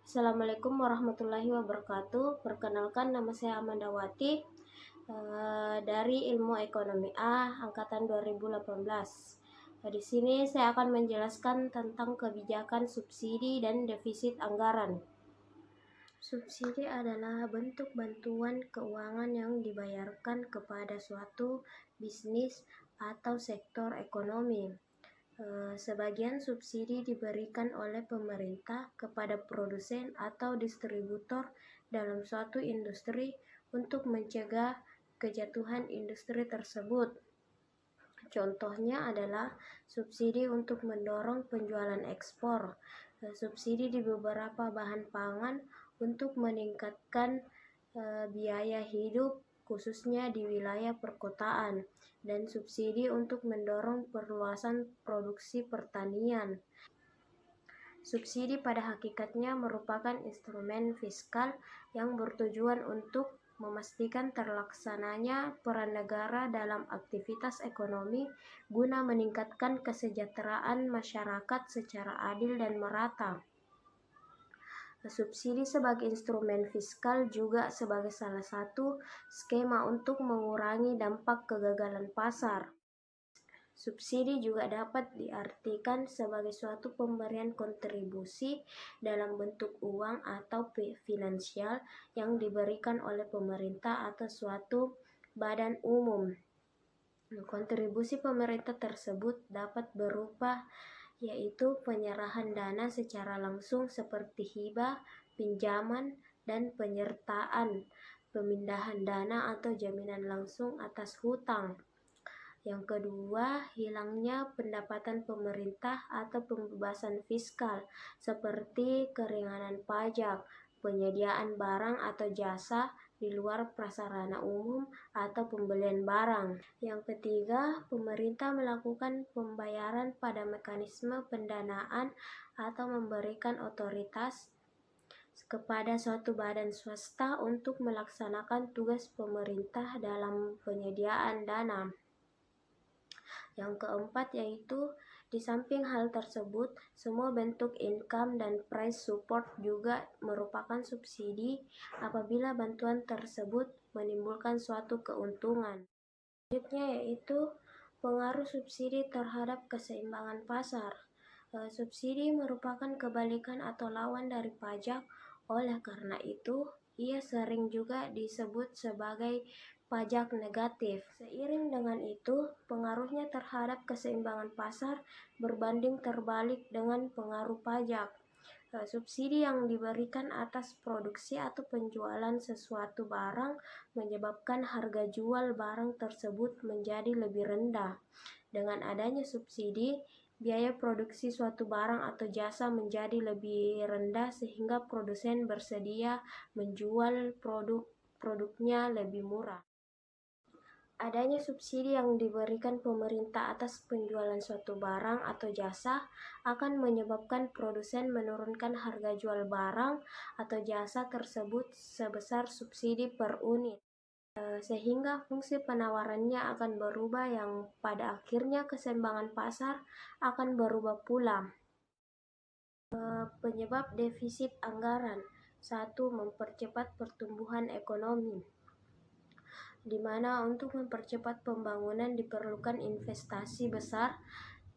Assalamualaikum warahmatullahi wabarakatuh. Perkenalkan, nama saya Amandawati dari Ilmu Ekonomi A angkatan 2018. Di sini saya akan menjelaskan tentang kebijakan subsidi dan defisit anggaran. Subsidi adalah bentuk bantuan keuangan yang dibayarkan kepada suatu bisnis atau sektor ekonomi. Sebagian subsidi diberikan oleh pemerintah kepada produsen atau distributor dalam suatu industri untuk mencegah kejatuhan industri tersebut. Contohnya adalah subsidi untuk mendorong penjualan ekspor, subsidi di beberapa bahan pangan untuk meningkatkan biaya hidup khususnya di wilayah perkotaan, dan subsidi untuk mendorong perluasan produksi pertanian. Subsidi pada hakikatnya merupakan instrumen fiskal yang bertujuan untuk memastikan terlaksananya peran negara dalam aktivitas ekonomi guna meningkatkan kesejahteraan masyarakat secara adil dan merata. Subsidi sebagai instrumen fiskal juga sebagai salah satu skema untuk mengurangi dampak kegagalan pasar. Subsidi juga dapat diartikan sebagai suatu pemberian kontribusi dalam bentuk uang atau finansial yang diberikan oleh pemerintah atau suatu badan umum. Kontribusi pemerintah tersebut dapat berupa yaitu penyerahan dana secara langsung seperti hibah, pinjaman, dan penyertaan, pemindahan dana atau jaminan langsung atas hutang. Yang kedua, hilangnya pendapatan pemerintah atau pembebasan fiskal seperti keringanan pajak, penyediaan barang atau jasa di luar prasarana umum atau pembelian barang. Yang ketiga, pemerintah melakukan pembayaran pada mekanisme pendanaan atau memberikan otoritas kepada suatu badan swasta untuk melaksanakan tugas pemerintah dalam penyediaan dana. Yang keempat yaitu, di samping hal tersebut, semua bentuk income dan price support juga merupakan subsidi apabila bantuan tersebut menimbulkan suatu keuntungan. Selanjutnya yaitu pengaruh subsidi terhadap keseimbangan pasar. Subsidi merupakan kebalikan atau lawan dari pajak, oleh karena itu ia sering juga disebut sebagai pajak negatif. Seiring dengan itu, pengaruhnya terhadap keseimbangan pasar berbanding terbalik dengan pengaruh pajak. Subsidi yang diberikan atas produksi atau penjualan sesuatu barang menyebabkan harga jual barang tersebut menjadi lebih rendah. Dengan adanya subsidi, biaya produksi suatu barang atau jasa menjadi lebih rendah sehingga produsen bersedia menjual produknya lebih murah. Adanya subsidi yang diberikan pemerintah atas penjualan suatu barang atau jasa akan menyebabkan produsen menurunkan harga jual barang atau jasa tersebut sebesar subsidi per unit, sehingga fungsi penawarannya akan berubah yang pada akhirnya keseimbangan pasar akan berubah pula. Penyebab defisit anggaran. 1. Mempercepat pertumbuhan ekonomi, di mana untuk mempercepat pembangunan diperlukan investasi besar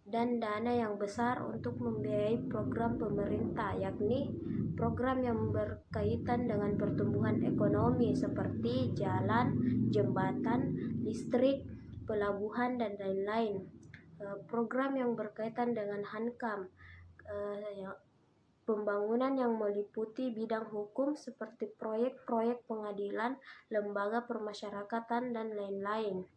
dan dana yang besar untuk membiayai program pemerintah, yakni program yang berkaitan dengan pertumbuhan ekonomi seperti jalan, jembatan, listrik, pelabuhan, dan lain-lain. Program yang berkaitan dengan Hankam, pembangunan yang meliputi bidang hukum seperti proyek-proyek pengadilan, lembaga permasyarakatan, dan lain-lain.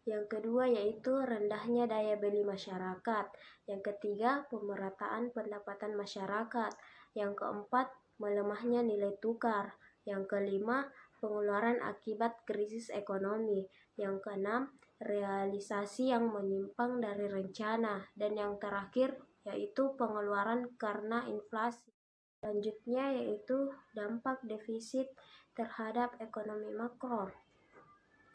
Yang kedua yaitu rendahnya daya beli masyarakat. Yang ketiga, pemerataan pendapatan masyarakat. Yang keempat, melemahnya nilai tukar. Yang kelima, pengeluaran akibat krisis ekonomi. Yang keenam, realisasi yang menyimpang dari rencana. Dan yang terakhir yaitu pengeluaran karena inflasi. Selanjutnya yaitu dampak defisit terhadap ekonomi makro.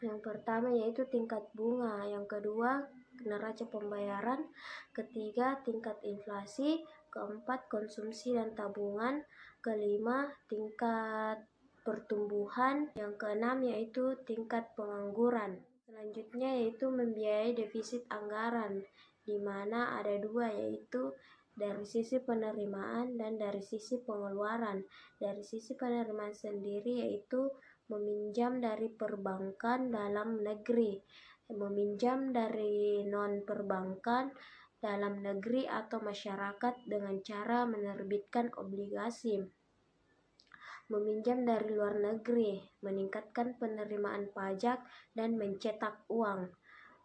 Yang pertama yaitu tingkat bunga, yang kedua neraca pembayaran, ketiga tingkat inflasi, keempat, konsumsi dan tabungan. Kelima, tingkat pertumbuhan. Yang keenam yaitu tingkat pengangguran. Selanjutnya yaitu membiayai defisit anggaran, di mana ada dua, yaitu dari sisi penerimaan dan dari sisi pengeluaran. Dari sisi penerimaan sendiri yaitu meminjam dari perbankan dalam negeri, meminjam dari non-perbankan dalam negeri atau masyarakat dengan cara menerbitkan obligasi, meminjam dari luar negeri, meningkatkan penerimaan pajak, dan mencetak uang.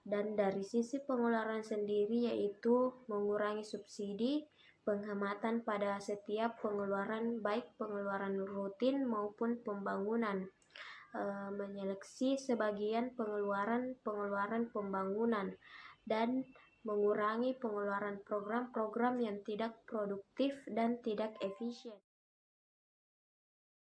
Dan dari sisi pengeluaran sendiri yaitu mengurangi subsidi, penghematan pada setiap pengeluaran, baik pengeluaran rutin maupun pembangunan, menyeleksi sebagian pengeluaran pembangunan, dan mengurangi pengeluaran program-program yang tidak produktif dan tidak efisien.